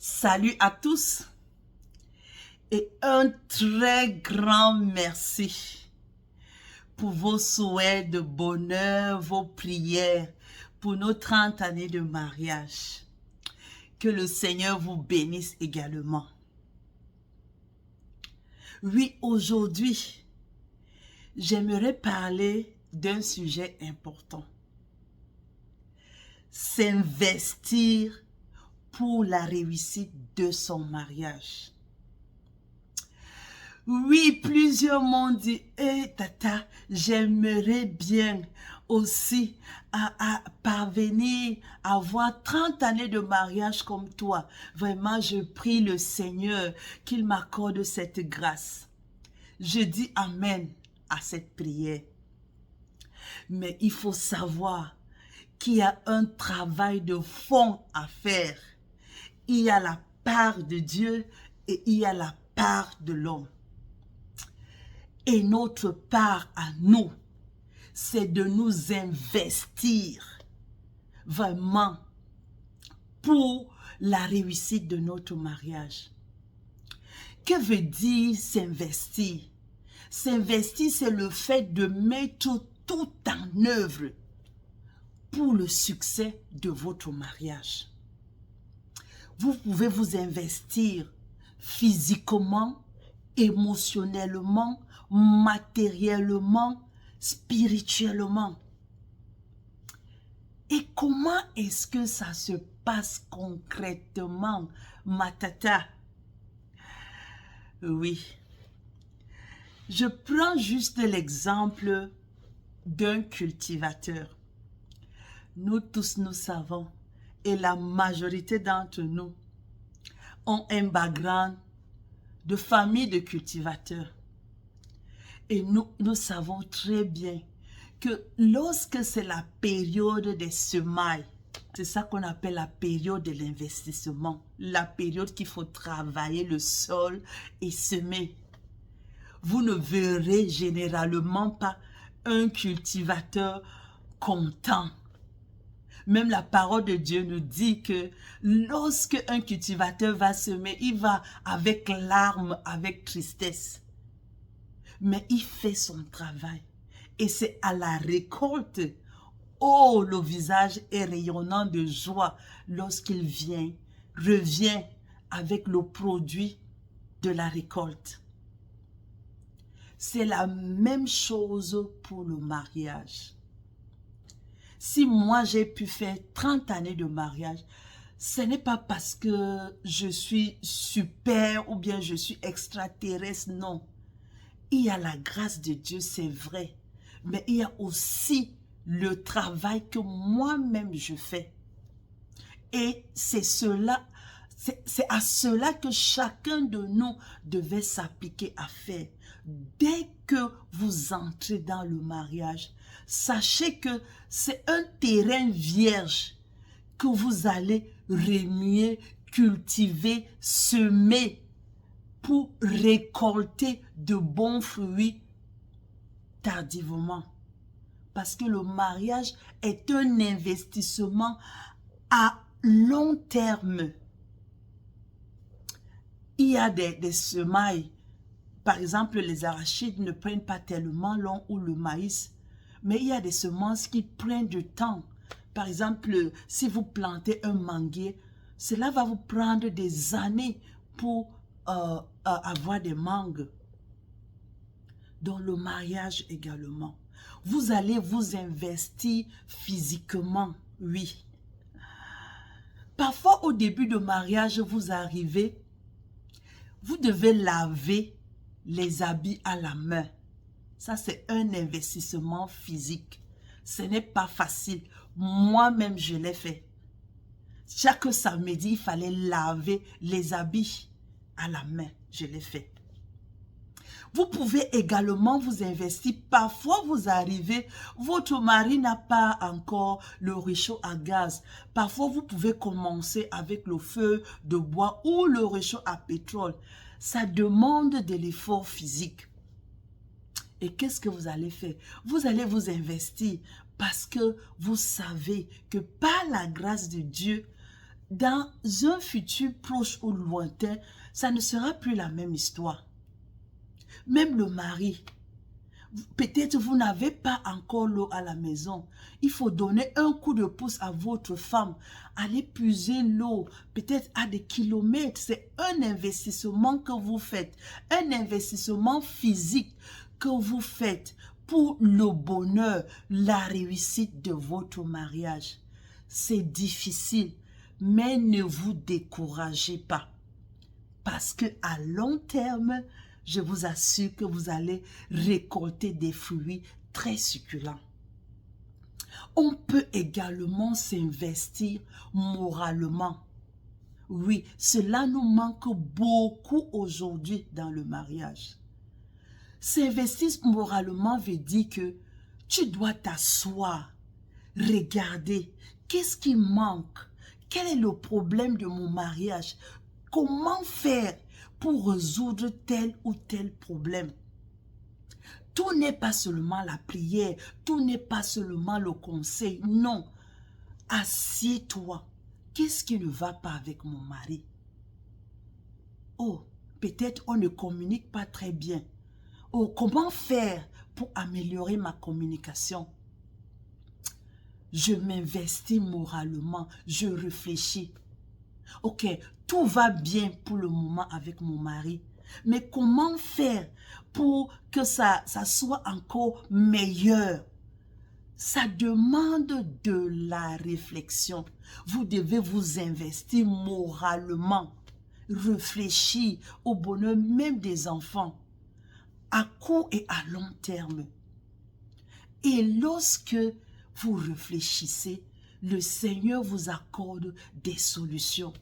Salut à tous et un très grand merci pour vos souhaits de bonheur, vos prières pour nos 30 années de mariage. Que le Seigneur vous bénisse également. Oui, aujourd'hui, j'aimerais parler d'un sujet important. S'investir pour la réussite de son mariage. Oui, plusieurs m'ont dit, tata, j'aimerais bien aussi à parvenir à avoir 30 années de mariage comme toi. Vraiment, je prie le Seigneur qu'il m'accorde cette grâce. Je dis Amen à cette prière. Mais il faut savoir qu'il y a un travail de fond à faire. Il y a la part de Dieu et il y a la part de l'homme. Et notre part à nous, c'est de nous investir vraiment pour la réussite de notre mariage. Que veut dire s'investir? S'investir, c'est le fait de mettre tout en œuvre pour le succès de votre mariage. Vous pouvez vous investir physiquement, émotionnellement, matériellement, spirituellement. Et comment est-ce que ça se passe concrètement, ma tata? Oui. Je prends juste l'exemple d'un cultivateur. Nous tous, nous savons, et la majorité d'entre nous ont un background de famille de cultivateurs. Et nous savons très bien que lorsque c'est la période des semailles, c'est ça qu'on appelle la période de l'investissement, la période qu'il faut travailler le sol et semer. Vous ne verrez généralement pas un cultivateur content. Même la parole de Dieu nous dit que lorsque un cultivateur va semer, il va avec larmes, avec tristesse. Mais il fait son travail. Et c'est à la récolte. Oh, le visage est rayonnant de joie lorsqu'il revient avec le produit de la récolte. C'est la même chose pour le mariage. Si moi j'ai pu faire 30 années de mariage, ce n'est pas parce que je suis super ou bien je suis extraterrestre, non. Il y a la grâce de Dieu, c'est vrai. Mais il y a aussi le travail que moi-même je fais. Et c'est à cela que chacun de nous devait s'appliquer à faire. Dès que vous entrez dans le mariage, sachez que c'est un terrain vierge que vous allez remuer, cultiver, semer pour récolter de bons fruits tardivement. Parce que le mariage est un investissement à long terme. Il y a des semailles. Par exemple, les arachides ne prennent pas tellement long ou le maïs. Mais il y a des semences qui prennent du temps. Par exemple, si vous plantez un manguier, cela va vous prendre des années pour avoir des mangues. Dans le mariage également. Vous allez vous investir physiquement, oui. Parfois, au début de mariage, vous arrivez, vous devez laver les habits à la main. Ça, c'est un investissement physique. Ce n'est pas facile. Moi-même, je l'ai fait. Chaque samedi, il fallait laver les habits à la main. Je l'ai fait. Vous pouvez également vous investir. Parfois, vous arrivez, votre mari n'a pas encore le réchaud à gaz. Parfois, vous pouvez commencer avec le feu de bois ou le réchaud à pétrole. Ça demande de l'effort physique. Et qu'est-ce que vous allez faire? Vous allez vous investir parce que vous savez que par la grâce de Dieu, dans un futur proche ou lointain, ça ne sera plus la même histoire. Même le mari, peut-être vous n'avez pas encore l'eau à la maison. Il faut donner un coup de pouce à votre femme. Aller puiser l'eau, peut-être à des kilomètres. C'est un investissement que vous faites. Un investissement physique que vous faites pour le bonheur, la réussite de votre mariage. C'est difficile, mais ne vous découragez pas. Parce que à long terme, je vous assure que vous allez récolter des fruits très succulents. On peut également s'investir moralement. Oui, cela nous manque beaucoup aujourd'hui dans le mariage. S'investir moralement veut dire que tu dois t'asseoir, regarder, qu'est-ce qui manque? Quel est le problème de mon mariage? Comment faire pour résoudre tel ou tel problème? Tout n'est pas seulement la prière, tout n'est pas seulement le conseil, non. Assieds-toi. Qu'est-ce qui ne va pas avec mon mari? Oh, peut-être on ne communique pas très bien. Oh, comment faire pour améliorer ma communication? Je m'investis moralement, je réfléchis. Ok, tout va bien pour le moment avec mon mari. Mais comment faire pour que ça soit encore meilleur? Ça demande de la réflexion. Vous devez vous investir moralement. Réfléchir au bonheur même des enfants, à court et à long terme. Et lorsque vous réfléchissez, le Seigneur vous accorde des solutions.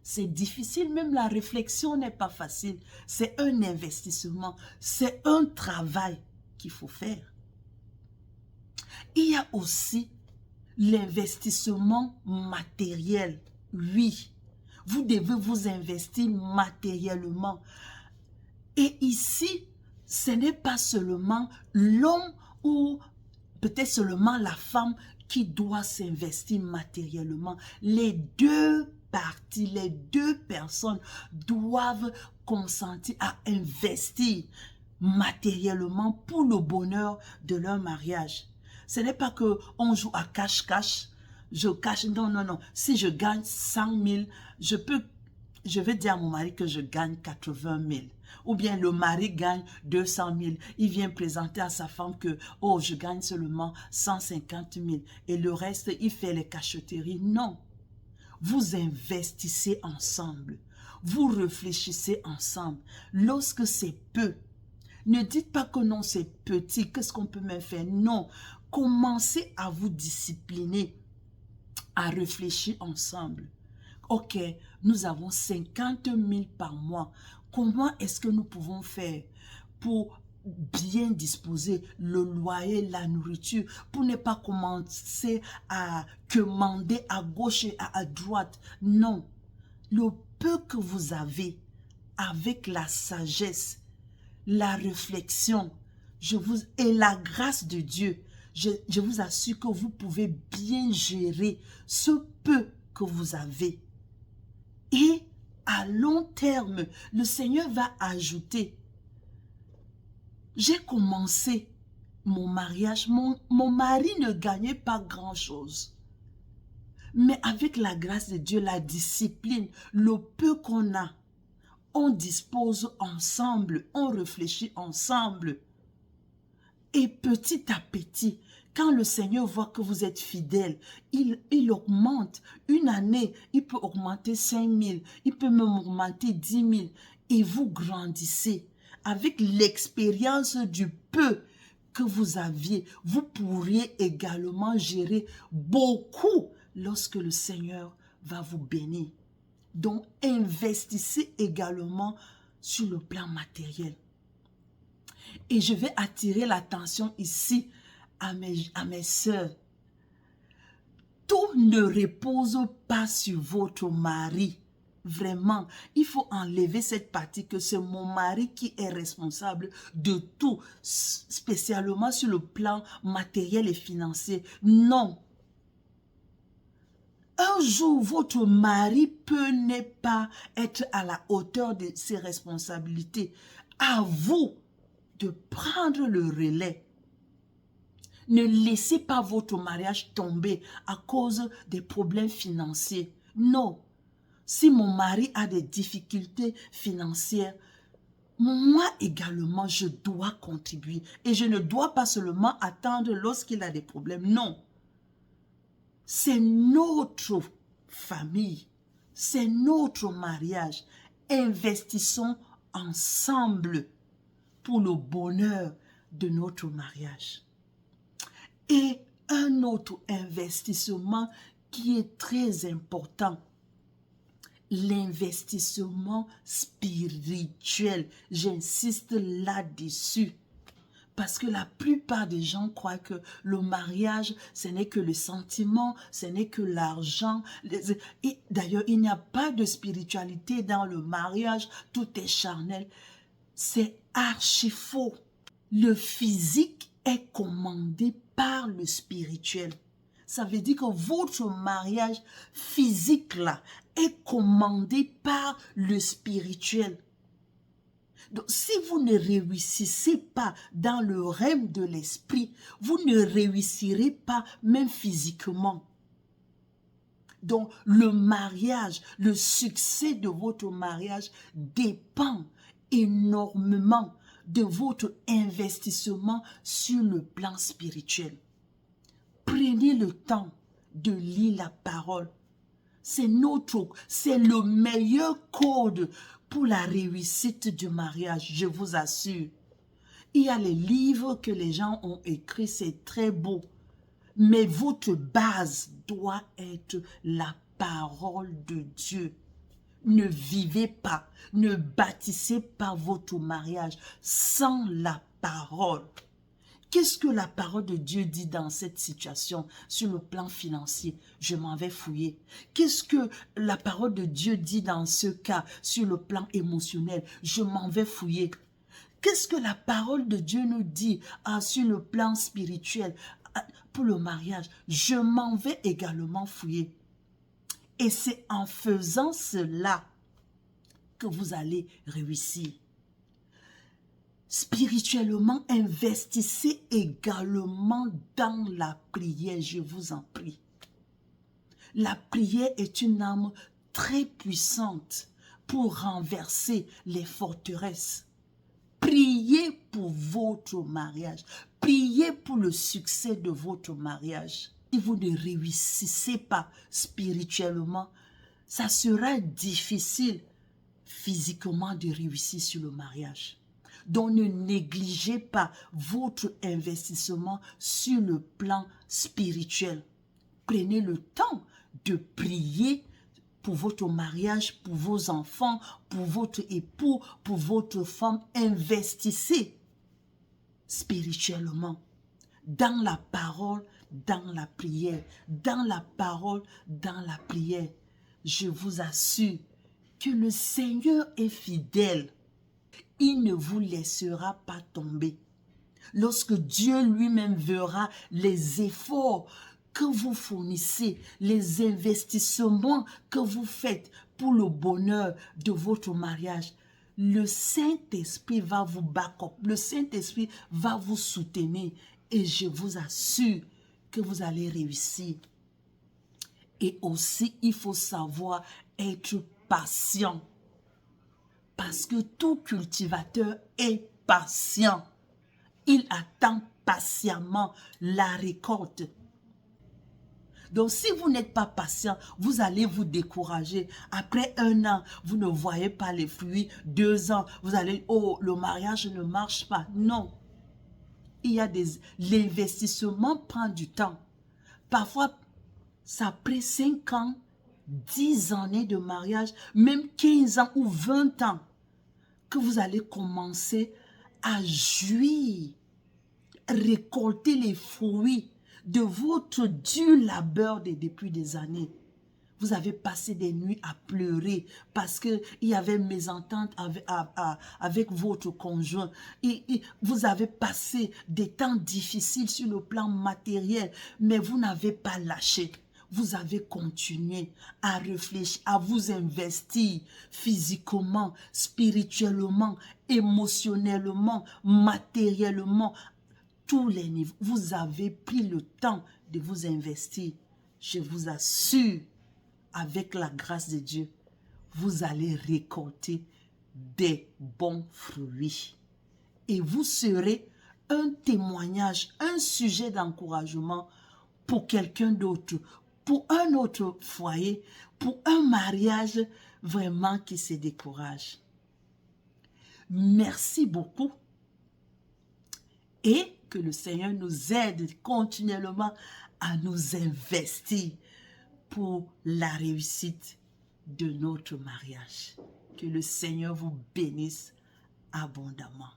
C'est difficile, même la réflexion n'est pas facile. C'est un investissement, c'est un travail qu'il faut faire. Il y a aussi l'investissement matériel. Oui, vous devez vous investir matériellement. Et ici, ce n'est pas seulement l'homme ou peut-être seulement la femme qui doit s'investir matériellement. Les deux parties, les deux personnes doivent consentir à investir matériellement pour le bonheur de leur mariage. Ce n'est pas que on joue à cache-cache, je cache, non, non, non. Si je gagne 100 000, je vais dire à mon mari que je gagne 80 000. Ou bien le mari gagne 200 000. Il vient présenter à sa femme que, oh, je gagne seulement 150 000. Et le reste, il fait les cachotteries. Non. Vous investissez ensemble. Vous réfléchissez ensemble. Lorsque c'est peu, ne dites pas que non, c'est petit. Qu'est-ce qu'on peut même faire? Non. Commencez à vous discipliner, à réfléchir ensemble. Ok, nous avons 50 000 par mois. Comment est-ce que nous pouvons faire pour bien disposer le loyer, la nourriture, pour ne pas commencer à commander à gauche et à droite? Non, le peu que vous avez, avec la sagesse, la réflexion, et la grâce de Dieu, je vous assure que vous pouvez bien gérer ce peu que vous avez. Et à long terme, le Seigneur va ajouter. J'ai commencé mon mariage, mon mari ne gagnait pas grand-chose. Mais avec la grâce de Dieu, la discipline, le peu qu'on a, on dispose ensemble, on réfléchit ensemble. Et petit à petit, quand le Seigneur voit que vous êtes fidèle, il augmente. Une année, il peut augmenter 5 000, il peut même augmenter 10 000. Et vous grandissez. Avec l'expérience du peu que vous aviez, vous pourriez également gérer beaucoup lorsque le Seigneur va vous bénir. Donc, investissez également sur le plan matériel. Et je vais attirer l'attention ici à mes sœurs. Tout ne repose pas sur votre mari. Vraiment, il faut enlever cette partie que c'est mon mari qui est responsable de tout, spécialement sur le plan matériel et financier. Non. Un jour, votre mari peut ne pas être à la hauteur de ses responsabilités. À vous de prendre le relais. Ne laissez pas votre mariage tomber à cause des problèmes financiers. Non. Si mon mari a des difficultés financières, moi également, je dois contribuer. Et je ne dois pas seulement attendre lorsqu'il a des problèmes. Non. C'est notre famille. C'est notre mariage. Investissons ensemble pour le bonheur de notre mariage. Et un autre investissement qui est très important, l'investissement spirituel. J'insiste là-dessus. Parce que la plupart des gens croient que le mariage, ce n'est que le sentiment, ce n'est que l'argent. Et d'ailleurs, il n'y a pas de spiritualité dans le mariage, tout est charnel. C'est archi faux. Le physique est commandé par le spirituel. Ça veut dire que votre mariage physique là est commandé par le spirituel. Donc, si vous ne réussissez pas dans le règne de l'esprit, vous ne réussirez pas même physiquement. Donc, le mariage, le succès de votre mariage dépend énormément de votre investissement sur le plan spirituel. Prenez le temps de lire la parole. C'est le meilleur code pour la réussite du mariage, je vous assure. Il y a les livres que les gens ont écrits, c'est très beau. Mais votre base doit être la parole de Dieu. Ne vivez pas, ne bâtissez pas votre mariage sans la parole. Qu'est-ce que la parole de Dieu dit dans cette situation sur le plan financier? Je m'en vais fouiller. Qu'est-ce que la parole de Dieu dit dans ce cas sur le plan émotionnel? Je m'en vais fouiller. Qu'est-ce que la parole de Dieu nous dit sur le plan spirituel pour le mariage? Je m'en vais également fouiller. Et c'est en faisant cela que vous allez réussir. Spirituellement, investissez également dans la prière, je vous en prie. La prière est une arme très puissante pour renverser les forteresses. Priez pour votre mariage. Priez pour le succès de votre mariage. Si vous ne réussissez pas spirituellement, ça sera difficile physiquement de réussir sur le mariage. Donc, ne négligez pas votre investissement sur le plan spirituel. Prenez le temps de prier pour votre mariage, pour vos enfants, pour votre époux, pour votre femme. Investissez spirituellement dans la parole, dans la prière. Dans la parole, dans la prière. Je vous assure que le Seigneur est fidèle. Il ne vous laissera pas tomber. Lorsque Dieu lui-même verra les efforts que vous fournissez, les investissements que vous faites pour le bonheur de votre mariage, le Saint-Esprit va vous back-up, le Saint-Esprit va vous soutenir et je vous assure que vous allez réussir. Et aussi, il faut savoir être patient. Parce que tout cultivateur est patient. Il attend patiemment la récolte. Donc, si vous n'êtes pas patient, vous allez vous décourager. Après 1 an, vous ne voyez pas les fruits. 2 ans, vous allez, oh, le mariage ne marche pas. Non. L'investissement prend du temps. Parfois, ça prend 5 ans, 10 années de mariage, même 15 ans ou 20 ans, que vous allez commencer à jouir, récolter les fruits de votre dur labeur depuis des années. Vous avez passé des nuits à pleurer parce qu'il y avait mésentente avec votre conjoint. Et vous avez passé des temps difficiles sur le plan matériel, mais vous n'avez pas lâché. vous avez continué à réfléchir, à vous investir physiquement, spirituellement, émotionnellement, matériellement, tous les niveaux. Vous avez pris le temps de vous investir. Je vous assure, avec la grâce de Dieu, vous allez récolter des bons fruits. Et vous serez un témoignage, un sujet d'encouragement pour quelqu'un d'autre, pour un autre foyer, pour un mariage vraiment qui se décourage. Merci beaucoup et que le Seigneur nous aide continuellement à nous investir pour la réussite de notre mariage. Que le Seigneur vous bénisse abondamment.